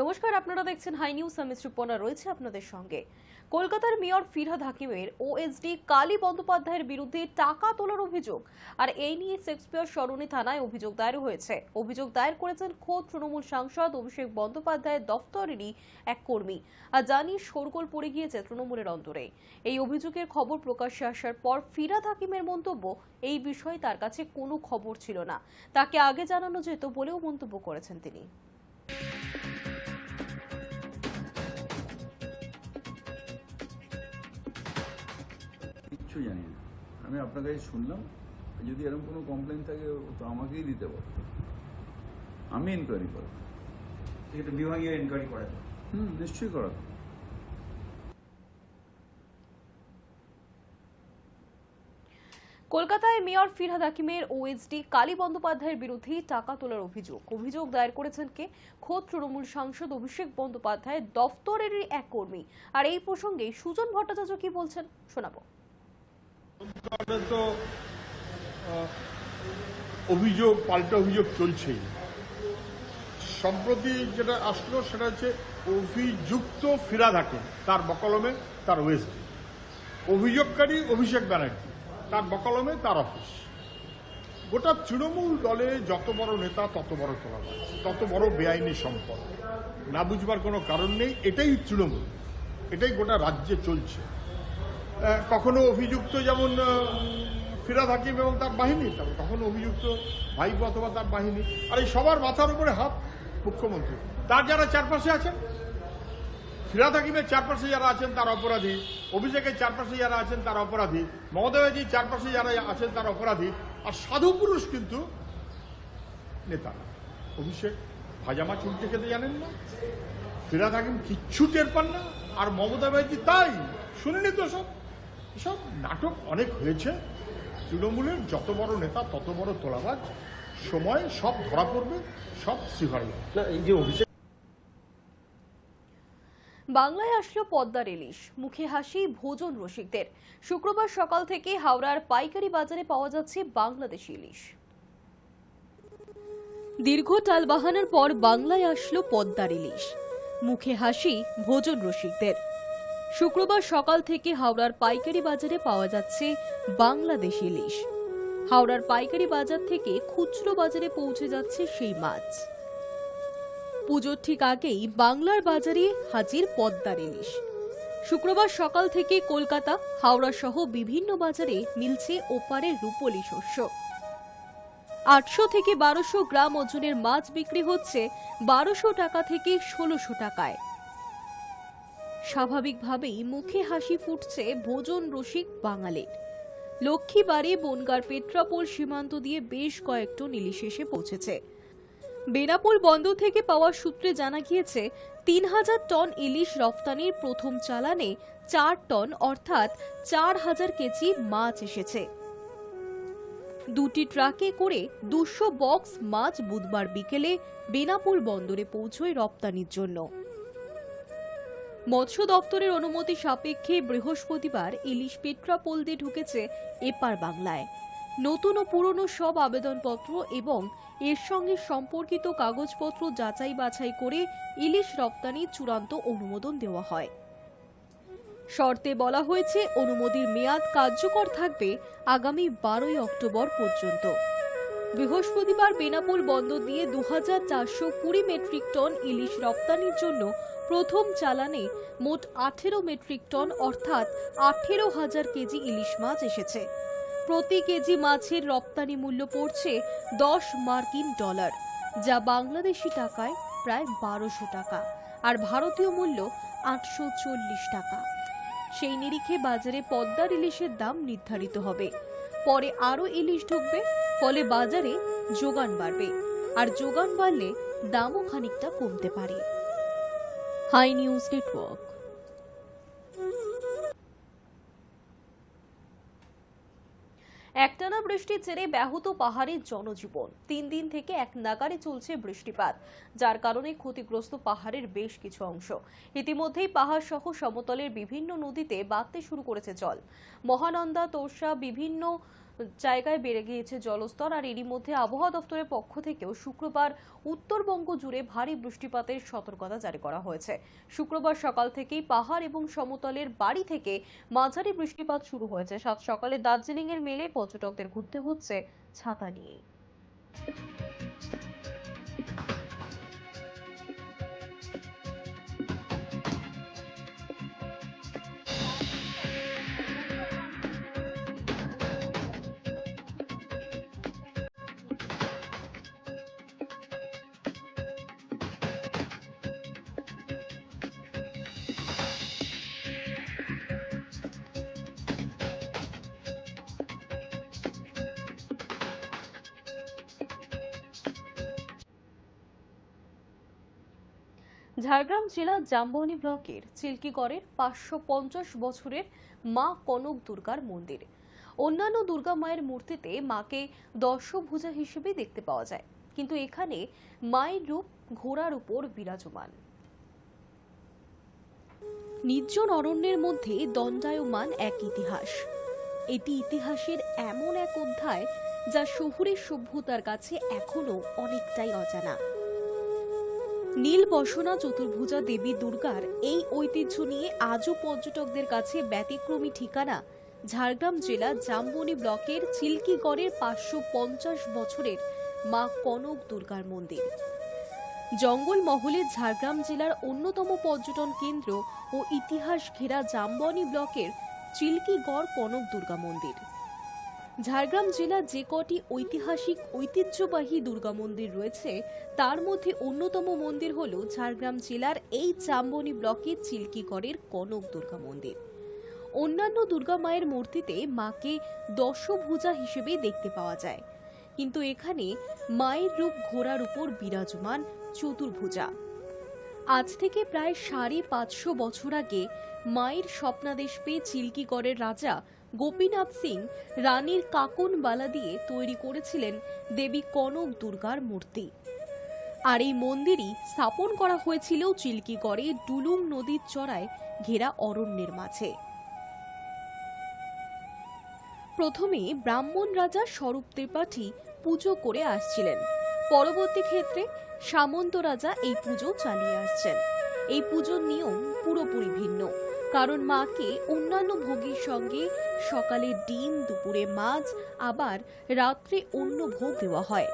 নমস্কার, আপনারা দেখছেন হাই নিউজ। আমি সুপর্ণা রয়েছে আপনাদের সঙ্গে। কলকাতার মেয়র ফিরহাদ হাকিমের ওএসডি কালী বন্দ্যোপাধ্যায়ের বিরুদ্ধে টাকা তোলার অভিযোগ, আর এই নিয়ে শেক্সপিয়ার সরণি থানায় অভিযোগ দায়ের হয়েছে। অভিযোগ দায়ের করেছেন খোদ তৃণমূল সাংসদ অভিষেক বন্দ্যোপাধ্যায়ের দফতরেরই এক কর্মী, আর জানিয়ে শোরগোল পড়ে গিয়েছে তৃণমূলের অন্তরে। এই অভিযোগের খবর প্রকাশ্যে আসার পর ফিরহাদ হাকিমের মন্তব্য, এই বিষয়ে তার কাছে কোনো খবর ছিল না, তাকে আগে জানানো যেত বলেও মন্তব্য করেছেন তিনি। কিচ্ছু জানি না, আমি আপনার কাছে শুনলাম। যদি এরকম কোনো কমপ্লেন থাকে তো আমাকেই দিতে পারতো, আমি ইনকোয়ারি করব। বিভাগীয় ইনকোয়ারি করা নিশ্চয়ই করা। কলকাতায় মেয়র ফিরহাদ হাকিমের ওএসডি কালী বন্দ্যোপাধ্যায়ের বিরুদ্ধে টাকা তোলার অভিযোগ দায়ের করেছেন কে? খোদ তৃণমূল সাংসদ অভিষেক বন্দ্যোপাধ্যায়ের দফতরেরই এক কর্মী। আর এই প্রসঙ্গে সুজন ভট্টাচার্য কি বলছেন শোনাবো। তো অভিযোগ পাল্টা অভিযোগ চলছেই। সম্প্রতি যেটা আসলো সেটা হচ্ছে অভিযুক্ত ফিরহাদ হাকিম, তার বকলমে তার ওএসডি, অভিযোগকারী অভিষেক ব্যানার্জি, তার বকলমে তার অফিস। গোটা তৃণমূল দলে যত বড় নেতা তত বড় তোলাবাজ, তত বড় বেআইনি সম্পদ। না বুঝবার কোনো কারণ নেই, এটাই তৃণমূল, এটাই গোটা রাজ্যে চলছে। কখনো অভিযুক্ত যেমন ফিরহাদ হাকিম এবং তার বাহিনী, কখনো অভিযুক্ত ভাইপো অথবা তার বাহিনী। আর এই সবার মাথার উপরে হাত মুখ্যমন্ত্রী। তার যারা চারপাশে আছেন, ফিরহাদ হাকিমের চারপাশে যারা আছেন তারা অপরাধী, অভিষেকের চারপাশে যারা আছেন তারা অপরাধী, মমতা ব্যানার্জির চারপাশে যারা আছেন তারা অপরাধী। আর সাধু পুরুষ কিন্তু নেতা। অভিষেক ভাজা মাছ উল্টে খেতে জানেন না, ফিরহাদ হাকিম কিচ্ছু টের পান না, আর মমতা ব্যানার্জি তাই। শুনিনি তো সব নাটক অনেক হয়েছে। তৃণমূলের যত বড় নেতা তত বড় তোলাবাজ। সময় সব ধরা পড়বে, সব সিভারি। এই যে অভিষেক বাংলায় আসলো পদ্মার ইলিশ, মুখে হাসি ভোজন রসিকদের। শুক্রবার সকাল থেকে হাওড়ার পাইকারি বাজারে পাওয়া যাচ্ছে বাংলাদেশি ইলিশ। দীর্ঘ টালবাহানার পর বাংলায় আসলো পদ্মার ইলিশ, মুখে হাসি ভোজন রসিকদের। শুক্রবার সকাল থেকে হাওড়ার পাইকারি বাজারে পাওয়া যাচ্ছে বাংলাদেশি ইলিশ। হাওড়ার পাইকারি বাজার থেকে খুচরো বাজারে পৌঁছে যাচ্ছে সেই মাছ। পুজোর ঠিক আগেই বাংলার বাজারে হাজির পদ্মার ইলিশ। শুক্রবার সকাল থেকে কলকাতা, হাওড়া সহ বিভিন্ন বাজারে মিলছে ওপারের রূপোলি শস্য। 800 থেকে 1200 গ্রাম ওজনের মাছ বিক্রি হচ্ছে 1200 টাকা থেকে 1600 টাকায়। স্বাভাবিকভাবেই মুখে হাসি ফুটছে ভোজন রসিক বাঙালির। লক্ষ্মীবাড়ি বনগাঁর পেট্রাপোল সীমান্ত দিয়ে বেশ কয়েক টন ইলিশ এসে পৌঁছেছে। বেনাপোল বন্দর থেকে পাওয়া সূত্রে জানা গিয়েছে 3000 টন ইলিশ রফতানির প্রথম চালানে 4 টন অর্থাৎ 4000 কেজি মাছ এসেছে। দুটি ট্রাকে করে 200 বক্স মাছ বুধবার বিকেলে বেনাপোল বন্দরে পৌঁছয় রপ্তানির জন্য। মৎস্য দপ্তরের অনুমতি সাপেক্ষে বৃহস্পতিবার ইলিশ পেট্রাপোল দিয়ে ঢুকেছে এপার বাংলায়। নতুন ও পুরনো সব আবেদনপত্র এবং এর সঙ্গে সম্পর্কিত কাগজপত্র যাচাই বাছাই করে ইলিশ রপ্তানি চূড়ান্ত অনুমোদন দেওয়া হয়। শর্তে বলা হয়েছে অনুমতির মেয়াদ কার্যকর থাকবে আগামী 12 অক্টোবর পর্যন্ত। বৃহস্পতিবার বেনাপোল বন্দর দিয়ে 2420 মেট্রিক টন ইলিশ রপ্তানির জন্য প্রথম চালানে মোট 18 মেট্রিক টন অর্থাৎ 18,000 কেজি ইলিশ মাছ এসেছে। প্রতি কেজি মাছের রপ্তানি মূল্য পড়ছে $10 যা বাংলাদেশি টাকায় প্রায় 1200 টাকা, আর ভারতীয় মূল্য 840 টাকা। সেই নিরিখে বাজারে পদ্মার ইলিশের দাম নির্ধারিত হবে। পরে আরও ইলিশ ঢুকবে, ফলে বাজারে যোগান বাড়বে, আর যোগান বাড়লে দামও খানিকটা কমতে পারে। High news network. একটানা বৃষ্টির জেরে ব্যাহত পাহাড়ের জনজীবন। 3 দিন থেকে এক নাগাড়ে চলছে বৃষ্টিপাত, যার কারণে ক্ষতিগ্রস্ত পাহাড়ের বেশ কিছু অংশ। ইতিমধ্যেই পাহাড় সহ সমতলের বিভিন্ন নদীতে বাড়তে শুরু করেছে জল। মহানন্দা, তোরসা, বিভিন্ন জায়গায় বেড়ে গিয়েছে জলস্তর। আর এরই মধ্যে আবহাওয়া দপ্তরের পক্ষ থেকেও শুক্রবার উত্তরবঙ্গ জুড়ে ভারী বৃষ্টিপাতের সতর্কতা জারি করা হয়েছে। শুক্রবার সকাল থেকেই পাহাড় এবং সমতলের বাড়ি থেকে মাঝারি বৃষ্টিপাত শুরু হয়েছে। সাত সকালে দার্জিলিং এর মেলে পর্যটকদের ঘুরতে হচ্ছে ছাতা নিয়ে। ঝাড়গ্রাম জেলার জাম্বনি ব্লকের চিল্কিগড়ের 550 বছরের মা কনক দুর্গার মন্দির। অন্যান্য দুর্গা মায়ের মূর্তিতে মাকে দশভুজা হিসেবে দেখতে পাওয়া যায়, কিন্তু এখানে মায়ের রূপ ঘোড়ার উপর বিরাজমান। নির্জন অরণ্যের মধ্যে দণ্ডায়মান এক ইতিহাস। এটি ইতিহাসের এমন এক অধ্যায় যা শহুরের সভ্যতার কাছে এখনো অনেকটাই অজানা। নীল বসনা চতুর্ভুজা দেবী দুর্গার এই ঐতিহ্য নিয়ে আজও পর্যটকদের কাছে ব্যতিক্রমী ঠিকানা ঝাড়গ্রাম জেলা জাম্বনি ব্লকের চিল্কিগড়ের 550 বছরের মা কনক দুর্গার মন্দির। জঙ্গলমহলে ঝাড়গ্রাম জেলার অন্যতম পর্যটন কেন্দ্র ও ইতিহাস ঘেরা জাম্বনি ব্লকের চিল্কিগড় কনক দুর্গা মন্দির। ঝাড়গ্রাম জেলার যে কটি ঐতিহাসিক ঐতিহ্যবাহী দুর্গা মন্দির রয়েছে তার মধ্যে অন্যতম মন্দির হল ঝাড়গ্রাম জেলার এই জাম্বনি ব্লকের চিল্কিগড়ের কনক দুর্গা মন্দির। অন্যান্য দুর্গা মায়ের মূর্তিতে মাকে দশভুজা হিসেবে দেখতে পাওয়া যায়, কিন্তু এখানে মায়ের রূপ ঘোড়ার উপর বিরাজমান চতুর্ভুজা। আজ থেকে প্রায় 550 বছর আগে মায়ের স্বপ্নাদেশ পেয়ে চিল্কিগড়ের রাজা গোপীনাথ সিং রানীর কাকনবালা দিয়ে তৈরি করেছিলেন দেবী কনক দুর্গার মূর্তি। আর এই মন্দিরই স্থাপন করা হয়েছিল চিল্কিগড়ে ডুলুং নদীর চড়ায় ঘেরা অরণ্যের মাঝে। প্রথমে ব্রাহ্মণ রাজা স্বরূপ ত্রিপাঠী পুজো করে আসছিলেন। পরবর্তী ক্ষেত্রে সামন্ত রাজা এই পুজো চালিয়ে আসছেন। এই পুজোর নিয়ম পুরোপুরি ভিন্ন, কারণ মাকে অন্যান্য ভোগের সঙ্গে সকালে ডিম, দুপুরে মাছ, আবার রাত্রে অন্য ভোগ দেওয়া হয়।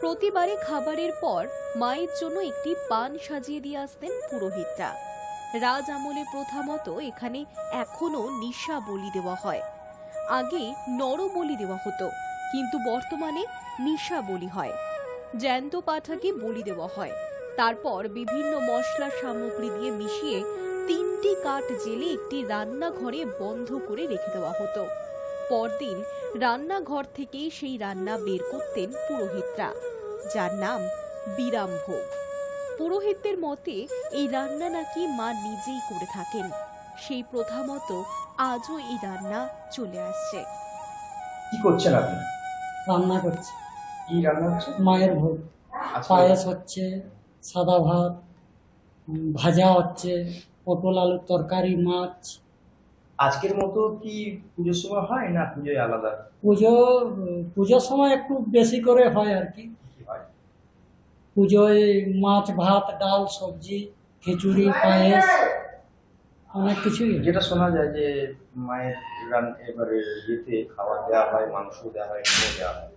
প্রতিবারে খাবারের পর মায়ের জন্য একটি পান সাজিয়ে দিয়ে আসতেন পুরোহিতরা। রাজ আমলে প্রথা মতো এখানে এখনো নিশা বলি দেওয়া হয়। আগে নর বলি দেওয়া হতো, কিন্তু বর্তমানে নিশা বলি হয়। জ্যান্ত পাঠাকে বলি দেওয়া হয়, তারপর বিভিন্ন মশলা সামগ্রী দিয়ে মিশিয়ে 3টি কাঠ জেলে একটি রান্নাঘরে বন্ধ করে রেখে দেওয়া হতো। পরদিন রান্নাঘর থেকেই সেই রান্না বের করতেন পুরোহিতরা, যার নাম বিরাম ভোগ। পুরোহিতদের মতে এই রান্না নাকি মা নিজেই করে থাকেন। সেই প্রথা মতো আজও এই রান্না চলে আসছে। কি করছেন আপনি? রান্না করছে, কি রান্না হচ্ছে? মায়ের ভোগ। আজকে পায়েস হচ্ছে, সাদা ভাত, ভাজা হচ্ছে, পটল আলুর তরকারি, মাছ। আজকের মতো কি পুজোর সময় হয় না পুজোয় আলাদা পুজোর সময় একটু বেশি করে হয় আর কি। কি হয়? পুজোয় মাছ, ভাত, ডাল, সবজি, খিচুড়ি, পায়েস, অনেক কিছুই। যেটা শোনা যায় যে মায়ের এবারে ইয়েতে খাবার দেওয়া হয়, মাংস দেওয়া হয়, ডিমও দেওয়া হয়।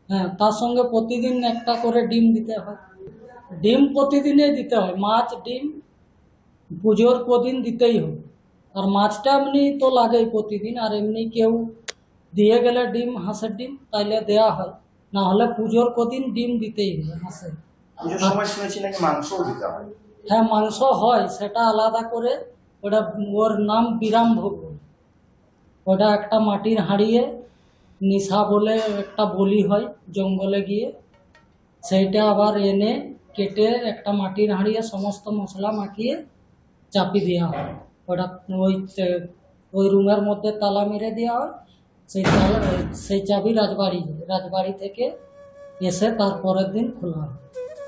হ্যাঁ, তার সঙ্গে প্রতিদিন একটা করে ডিম দিতে হয়। ডিম প্রতিদিনই দিতে হয়, মাছ, ডিম পুজোর প্রদিন দিতেই হবে। আর মাছটা এমনি তো লাগেই প্রতিদিন, আর এমনি কেউ দিয়ে গেলে ডিম, হাঁসের ডিম, তাইলে দেওয়া হয়। না হলে পুজোর কদিন ডিম দিতেই হবে হাঁসের। পুজোর সময় শুনেছি নাকি মাংসও দিতে হয়। হ্যাঁ, মাংস হয়, সেটা আলাদা করে। ওটা ওর নাম বিরাম ভোগ। ওটা একটা মাটির হাঁড়িয়ে নিশা বলে একটা বলি হয় জঙ্গলে গিয়ে, সেইটা আবার এনে কেটে একটা মাটির হাঁড়িয়ে সমস্ত মশলা মাখিয়ে চাপি দেওয়া হয়। ওটা ওই রুমের মধ্যে তালা মেরে দেওয়া হয়। সেই চাবি রাজবাড়ি থেকে এসে তারপরের দিন খোলা হয়।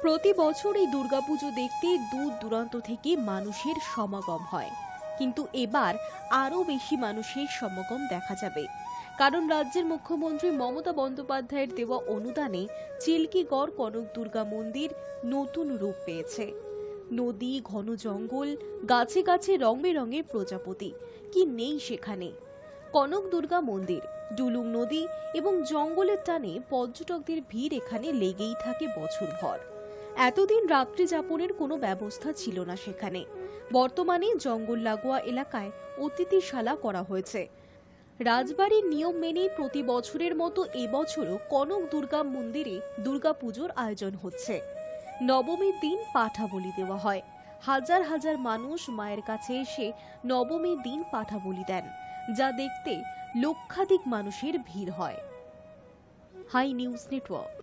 প্রতি বছর এই দুর্গাপুজো দেখতে দূর দূরান্ত থেকে মানুষের সমাগম হয়, কিন্তু এবার আরও বেশি মানুষের সমাগম দেখা যাবে, কারণ রাজ্যের মুখ্যমন্ত্রী মমতা বন্দ্যোপাধ্যায়ের দেওয়া অনুদানে চিল্কিগড় কনক দুর্গা মন্দির নতুন রূপ পেয়েছে। নদী, ঘন জঙ্গল, গাছে গাছে রং বেরঙের প্রজাপতি, কি নেই সেখানে। কনক দুর্গা মন্দির, ডুলুং নদী এবং জঙ্গলের টানে পর্যটকদের ভিড় এখানে লেগেই থাকে বছরভর। এতদিন রাত্রি যাপনের কোনো ব্যবস্থা ছিল না সেখানে। বর্তমানে জঙ্গল লাগোয়া এলাকায় অতিথিশালা করা হয়েছে। রাজবাড়ির নিয়ম মেনেই প্রতি বছরের মতো এবছরও কনক দুর্গা মন্দিরে দুর্গাপুজোর আয়োজন হচ্ছে। নবমীর দিন পাঠা বলি দেওয়া হয়। হাজার হাজার মানুষ মায়ের কাছে এসে নবমীর দিন পাঠা বলি দেন, যা দেখতে লক্ষাধিক মানুষের ভিড় হয়। High news network.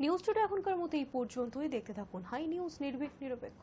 News today এখনকার মতো এই পর্যন্তই। দেখতে থাকুন হাই নিউজ, নির্ভীক নিরপেক্ষ।